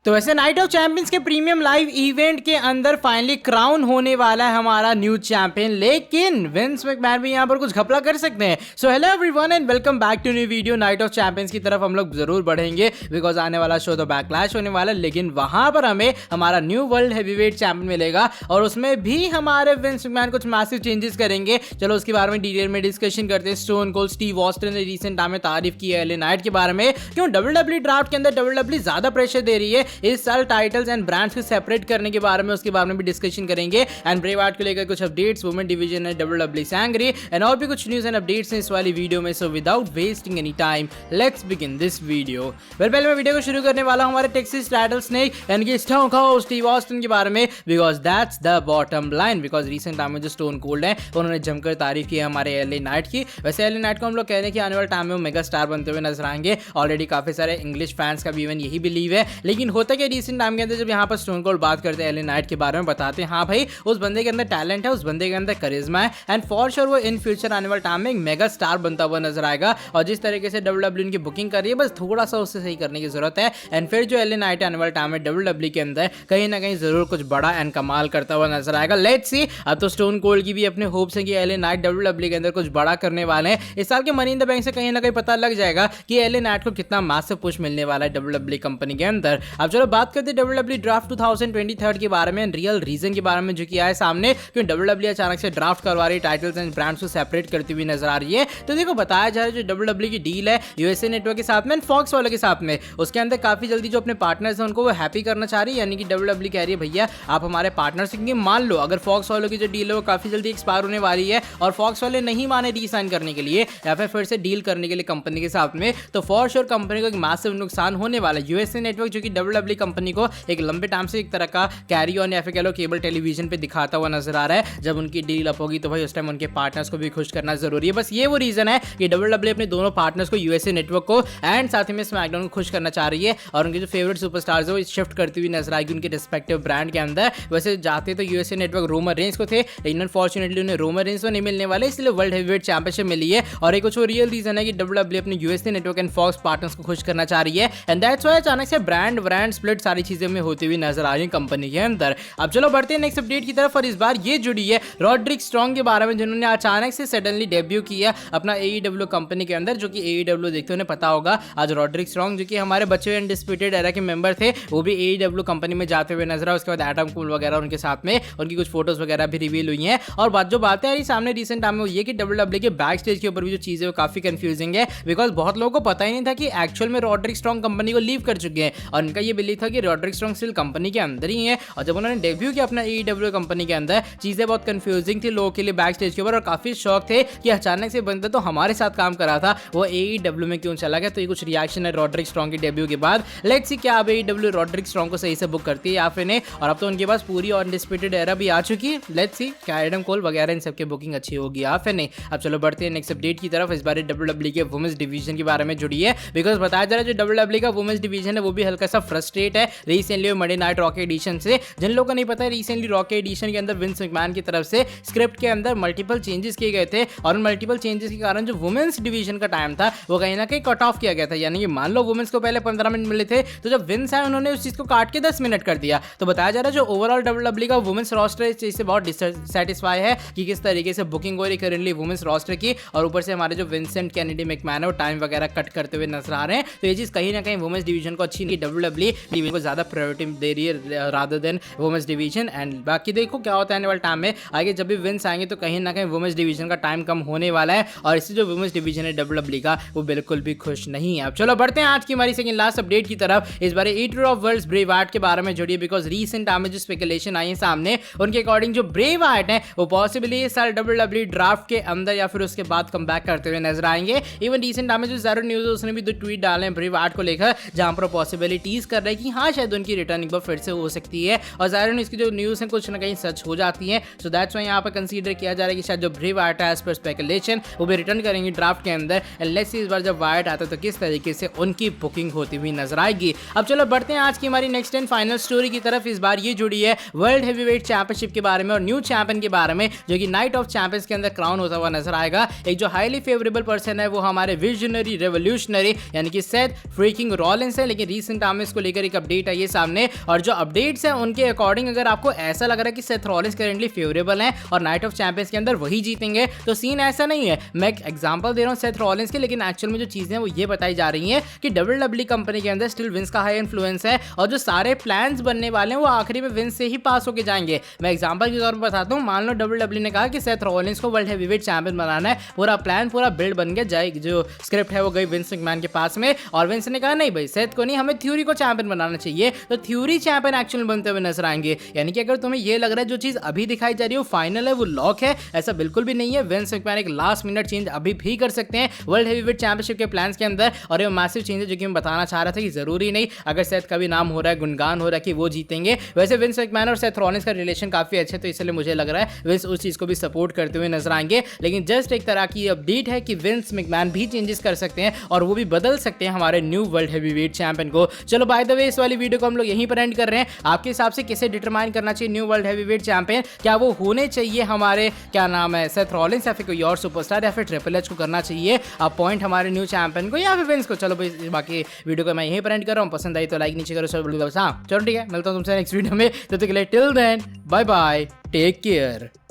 तो वैसे night of champions के प्रीमियम लाइव इवेंट के अंदर फाइनली क्राउन होने वाला है हमारा न्यू चैंपियन, लेकिन विंस मैकमैन भी यहाँ पर कुछ घपला कर सकते हैं। So hello everyone and welcome back to new video. Night of champions की तरफ हम लोग जरूर बढ़ेंगे बिकॉज आने वाला शो तो बैकलैश होने वाला है, लेकिन वहां पर हमें हमारा न्यू वर्ल्ड हैवीवेट चैंपियन मिलेगा और उसमें भी हमारे विंस मैकमैन कुछ मैसिव चेंजेस करेंगे। चलो उसके बारे में डिटेल में डिस्कशन करते हैं। स्टोन कोल्ड स्टीव ऑस्टिन ने रिसेंट टाइम में तारीफ की है एलए नाइट के बारे में, क्यों डब्ल्यूडब्ल्यूई ड्राफ्ट के अंदर डब्ल्यूडब्ल्यूई ज्यादा प्रेशर दे रही है इस साल टाइटल्स एंड ब्रांड्स को सेपरेट करने के बारे में, उसके बारे में भी डिस्कशन करेंगे। एंड ब्रे वार्ट को लेकर कुछ अपडेट्स, वुमेन डिवीजन है डब्ल्यूडब्ल्यूई सैंग्री एंड और भी कुछ न्यूज एंड अपडेट्स हैं इस वाली वीडियो में। So without wasting any time let's begin this video. पहले मैं वीडियो को शुरू करने वाला हूं हमारे टेक्सास रैटलस्नेक एंड की स्टीव ऑस्टिन के बारे में, because that's the bottom line. Because recent time में जो स्टोन कोल्ड है उन्होंने जमकर तारीफ की है हमारे एलए नाइट की। वैसे एलए नाइट को हम लोग कह रहे हैं कि आने वाले टाइम में वो मेगा स्टार बनते हुए नजर आएंगे। ऑलरेडी काफी सारे इंग्लिश फैंस का भी इवन यही बिलीव है, लेकिन होता क्या रिसेंट टाइम के अंदर जब यहाँ पर स्टोन कोल्ड बात करते हैं एलए नाइट के बारे में, बताते हैं हाँ भाई उस बंदे के अंदर टैलेंट है, उस बंदे के अंदर करिश्मा है एंड फॉर श्योर वो इन फ्यूचर आने वाले टाइम में एक मेगा स्टार बनता हुआ नजर आएगा। और जिस तरीके से डब्ल्यूडब्ल्यूई की बुकिंग कर रही है बस थोड़ा सा उससे सही करने की जरूरत है। एंड फिर जो एलए नाइट आने वाले टाइम में डब्ल्यूडब्ल्यूई के अंदर कहीं ना कहीं जरूर कुछ बड़ा एंड कमाल करता हुआ नजर आएगा। Let's see. अब तो स्टोन कोल्ड की भी अपने होप्स है कि एलए नाइट डब्ल्यूडब्ल्यूई के अंदर कुछ बड़ा करने वाले हैं। इस साल के मनी इन द बैंक से कहीं ना कहीं पता लग जाएगा कि एलए नाइट को कितना मैसिव पुश मिलने वाला है डब्ल्यूडब्ल्यूई कंपनी के अंदर। अब चलो बात करते हैं डब्ल्यूडब्ल्यूई ड्राफ्ट 2023 के बारे में, रियल रीजन के बारे में जो किया है सामने, क्यों डब्ल्यूडब्ल्यूई अचानक से ड्राफ्ट करवा रही है, टाइटल्स एंड ब्रांड्स को सेपरेट करती हुई नजर आ रही है। तो देखो बताया जा रहा है जो डब्ल्यूडब्ल्यूई की डील है यूएसए नेटवर्क के साथ में एंड फॉक्स वालों के साथ में, उसके अंदर काफी जल्दी जो अपने पार्टनर्स हैं उनको वो हैप्पी करना चाह रही है। यानी कि डब्ल्यूडब्ल्यूई कह रही है भैया आप हमारे पार्टनर्स हैं, मान लो अगर फॉक्स वालों की जो डील है वो काफी जल्दी एक्सपायर होने वाली है और फॉक्स वाले नहीं माने रीसाइन करने के लिए या फिर से डील करने के लिए कंपनी के साथ में, तो फॉर श्योर कंपनी को एक मैसिव नुकसान होने वाला है। यूएसए नेटवर्क जो कि डब्ल्यूडब्ल्यूई कंपनी को एक लंबे टाइम से एक तरह का कैरी ऑन या फिर कह लो केबल टेलीविजन पे दिखाता हुआ नजर आ रहा है। जब उनकी डील अप होगी तो भाई उस टाइम उनके पार्टनर्स को भी खुश करना जरूरी है। बस ये वो रीजन है कि डब्ल्यूडब्ल्यूई अपने दोनों पार्टनर्स को यूएसए नेटवर्क को एंड साथ ही में स्मैकडाउन को खुश करना चाह रही है और उनके जो फेवरेट सुपरस्टार्स है वो शिफ्ट करती हुई नजर आएगी उनके रिस्पेक्टिव ब्रांड के अंदर। वैसे जाते तो यूएसए नेटवर्क रोमन रेंज को थे, लेकिन अनफॉर्चुनेटली उन्हें रोमन रेंज तो नहीं मिलने वाले, इसलिए वर्ल्ड हेवीवेट चैंपियनशिप मिली है। और एक कुछ रियल रीजन है कि डब्ल्यूडब्ल्यूई अपने USA network and Fox partners को खुश करना चाह रही है एंड दैट्स व्हाई अचानक से ब्रांड स्प्लिट सारी चीजें में होती हुई नजर आ रही है कंपनी के अंदर। अब चलो बढ़ते हैं नेक्स्ट अपडेट की तरफ और इस बार ये जुड़ी है रॉड्रिक स्ट्रॉन्ग के बारे में, जिन्होंने अचानक से सडनली डेब्यू किया अपना एईडब्ल्यू कंपनी के अंदर, जो कि एईडब्ल्यू देखते उन्हें पता होगा आज रॉड्रिक स्ट्रॉन्ग जो कि हमारे बच्चे अनडिस्प्यूटेड एरा के मेंबर थे वो भी एईडब्ल्यू कंपनी में जाते हुए नजर आए। उसके बाद एडम कूल वगैरह उनके साथ में उनकी कुछ फोटोज वगैरह भी रिवील हुई हैं। और बात जो बातें आ रही सामने रिसेंट टाइम में ये कि डब्ल्यूडब्ल्यूई के बैक स्टेज के ऊपर भी जो चीजें वो काफी कंफ्यूजिंग है, बिकॉज बहुत लोगों को पता ही नहीं था कि एक्चुअल में रॉड्रिक स्ट्रॉन्ग कंपनी को लीव कर चुके हैं और उनका ये बिलीव था कि रॉड्रिक स्ट्रॉन्ग स्टिल कंपनी के अंदर ही है। और जब उन्होंने डेब्यू किया अपना एईडब्ल्यू कंपनी के अंदर चीजें बहुत कंफ्यूजिंग थी लोगों के लिए बैक स्टेज के ऊपर और काफी शौक थे कि अचानक से बंदा तो हमारे साथ काम कर रहा था वो एईडब्ल्यू में क्यों चला गया। तो ये कुछ रिएक्शन है रॉड्रिक स्ट्रॉन्ग के डेब्यू के बाद। लेट्स सी क्या अब एईडब्ल्यू रॉड्रिक स्ट्रॉन्ग को सही से बुक करती है या फिर नहीं, और अब तो उनके पास पूरी अनडिस्प्यूटेड एरा भी आ चुकी है। लेट्स सी क्या एडम कोल वगैरह इन सबकी बुकिंग अच्छी होगी या फिर नहीं। अब चलो बढ़ते हैं नेक्स्ट अपडेट की तरफ। इस बार डब्ल्यूडब्ल्यूई के वुमेन्स डिवीजन के बारे में जुड़ी है, बिकॉज बताया जा रहा है जो डब्ल्यूडब्ल्यूई का वुमेन्स डिवीजन है वो भी हल्का सा फ्रस्ट्रेट है रिसेंटली मंडे नाइट रॉ के एडिशन से। जिन लोगों को नहीं पता है रिसेंटली रॉ के एडिशन के अंदर विंस मैकमैन की तरफ से स्क्रिप्ट के अंदर मल्टीपल चेंजेस किए गए थे और उन मल्टीपल चेंजेस के कारण जो वुमेन्स डिवीजन का टाइम था वो कहीं ना कहीं कट ऑफ किया गया था। यानी कि मान लो वुमेन्स को पहले 15 मिनट मिले थे, तो जब विंस आए उन्होंने उस चीज को काट के 10 मिनट कर दिया। तो बताया जा रहा है जो ओवरऑल डब्ल्यूडब्ल्यूई का वुमेन्स रोस्टर इस चीज से बहुत डिससेटिस्फाई है कि किस तरीके से बुकिंग हो रही करंटली वुमेन्स रोस्टर की, और ऊपर से हमारे जो विंसेंट कैनेडी मैकमैन है वो टाइम वगैरह कट करते हुए नजर आ रहे हैं। तो ये चीज कहीं ना कहीं वुमेन्स डिवीजन को अच्छी नहीं, डब्ल्यूडब्ल्यूई को ज्यादा प्रायोरिटी दे रही है rather than women's division. And बाकी देखो क्या होता है आने वाले टाइम में, आगे जब भी विंस आएंगे तो कहीं ना कहीं वुमेन्स डिवीजन का टाइम कम होने वाला है और इससे जो वुमेन्स डिवीजन है डब्ल्यूडब्ल्यूई का वो बिल्कुल भी खुश नहीं है। अब चलो बढ़ते हैं आज की हमारी सेकंड लास्ट अपडेट की तरफ। इस बार ईटर ऑफ वर्ल्ड्स ब्रे वार्ट के बारे में जुड़ी है, बिकॉज रीसेंट टाइम में जो स्पेकुलेशन आई है सामने उनके अकॉर्डिंग जो ब्रे वार्ट है वो पॉसिबली इस साल डब्ल्यूडब्ल्यूई ड्राफ्ट के अंदर या फिर उसके बाद कम बैक करते हुए नजर आएंगे। इवन रीसेंट टाइम में जो ज़रूर न्यूज़ है उसने भी 2 ट्वीट डाले हैं ब्रे वार्ट को लेकर, जहां पर पॉसिबिलिटीज कर रहे हैं कि हाँ शायद उनकी रिटर्न एक बार फिर से हो सकती है और ज़ाहिर इसकी जो न्यूज़ है कुछ ना कहीं सच हो जाती है। सो दैट्स व्हाई यहाँ पर कंसीडर किया जा रहा है कि शायद जो ब्रे वार्ट है एज पर स्पेकुलेशन वो भी रिटर्न करेंगे ड्राफ्ट के अंदर। एंड लेट्स सी इस बार जब वार्ट आता है तो किस तरीके से उनकी बुकिंग होती हुई नजर आएगी। अब चलो बढ़ते हैं आज की हमारी नेक्स्ट एंड फाइनल स्टोरी की तरफ। इस बार ये जुड़ी है वर्ल्ड हेवीवेट चैंपियनशिप के बारे में और न्यू चैंपियन के बारे में, जो कि नाइट ऑफ चैंपियंस के अंदर क्राउन होता हुआ नजर आएगा। एक जो हाईली फेवरेबल पर्सन है वो हमारे विजनरी रेवोल्यूशनरी यानी कि सेथ फ्रीकिंग रॉलिंस है, लेकिन रीसेंट टाइम में इसको लेकर एक अपडेट आई है सामने, और जो अपडेट्स हैं उनके अकॉर्डिंग अगर आपको ऐसा लग रहा है कि सेथ रॉलिंस करेंटली फेवरेबल हैं और नाइट ऑफ चैंपियंस के अंदर वही जीतेंगे, तो सीन ऐसा नहीं है। मैं एक एग्जांपल दे रहा हूं सेथ रॉलिंस के, लेकिन एक्चुअल में जो चीजें हैं वो ये बताई जा रही हैं कि WWE कंपनी के अंदर स्टिल विंस का हाई इन्फ्लुएंस है और जो सारे प्लान्स बनने वाले हैं वो आखिरी में विंस से ही पास होके जाएंगे। मैं एग्जांपल के तौर पर बताता हूं, मान लो WWE ने कहा कि सेथ रॉलिंस को वर्ल्ड हेवीवेट चैंपियन बनाना है, पूरा प्लान पूरा बिल्ड बन गया, जाए जो स्क्रिप्ट है वो गई विंस मैकमैन के पास में, और विंस ने कहा नहीं भाई सेथ को नहीं, हमें थ्योरी को चैंपियन बनाना चाहिए, तो थ्योरी चैंपियन एक्चुअल बनते हुए नजर आएंगे। यानी कि अगर तुम्हें ये लग रहा है जो चीज अभी दिखाई जा रही है वो फाइनल है, वो लॉक है, ऐसा बिल्कुल भी नहीं है। विंस मैकमैन एक लास्ट मिनट चेंज अभी भी कर सकते हैं वर्ल्ड हेवीवेट चैंपियनशिप के प्लान्स के अंदर, और ये मैसिव चेंज है जो कि मैं बताना चाह रहा था कि जरूरी नहीं अगर सेथ का भी नाम हो रहा है, गुणगान हो रहा है कि वो जीतेंगे। वैसे विंस मैकमैन और सेथ रॉलिंस का रिलेशन काफी अच्छा है, तो इसलिए मुझे लग रहा है विंस उस चीज को भी सपोर्ट करते हुए नजर आएंगे। लेकिन जस्ट एक तरह की अपडेट है कि विंस मैकमैन भी चेंजेस कर सकते हैं और वो भी बदल सकते हैं हमारे न्यू वर्ल्ड हेवीवेट चैंपियन को। चलो बाय द वे इस वाली वीडियो को हम लोग यहीं पर एंड कर रहे हैं। आपके हिसाब से किसे डिटरमाइन करना चाहिए न्यू वर्ल्ड हेवीवेट चैंपियन? क्या वो होने चाहिए हमारे क्या नाम है सेथ रॉलिंस, या फिर कोई और सुपरस्टार, या फिर ट्रिपल एच को करना चाहिए अब पॉइंट हमारे न्यू चैंपियन को, या फिर विंस को? चलो भाई बाकी वीडियो को मैं यहीं पर एंड कर रहा हूँ। पसंद आई तो लाइक नीचे करो। चलो ठीक है, मिलता हूँ तुमसे नेक्स्ट वीडियो में। तो till then bye bye, take care.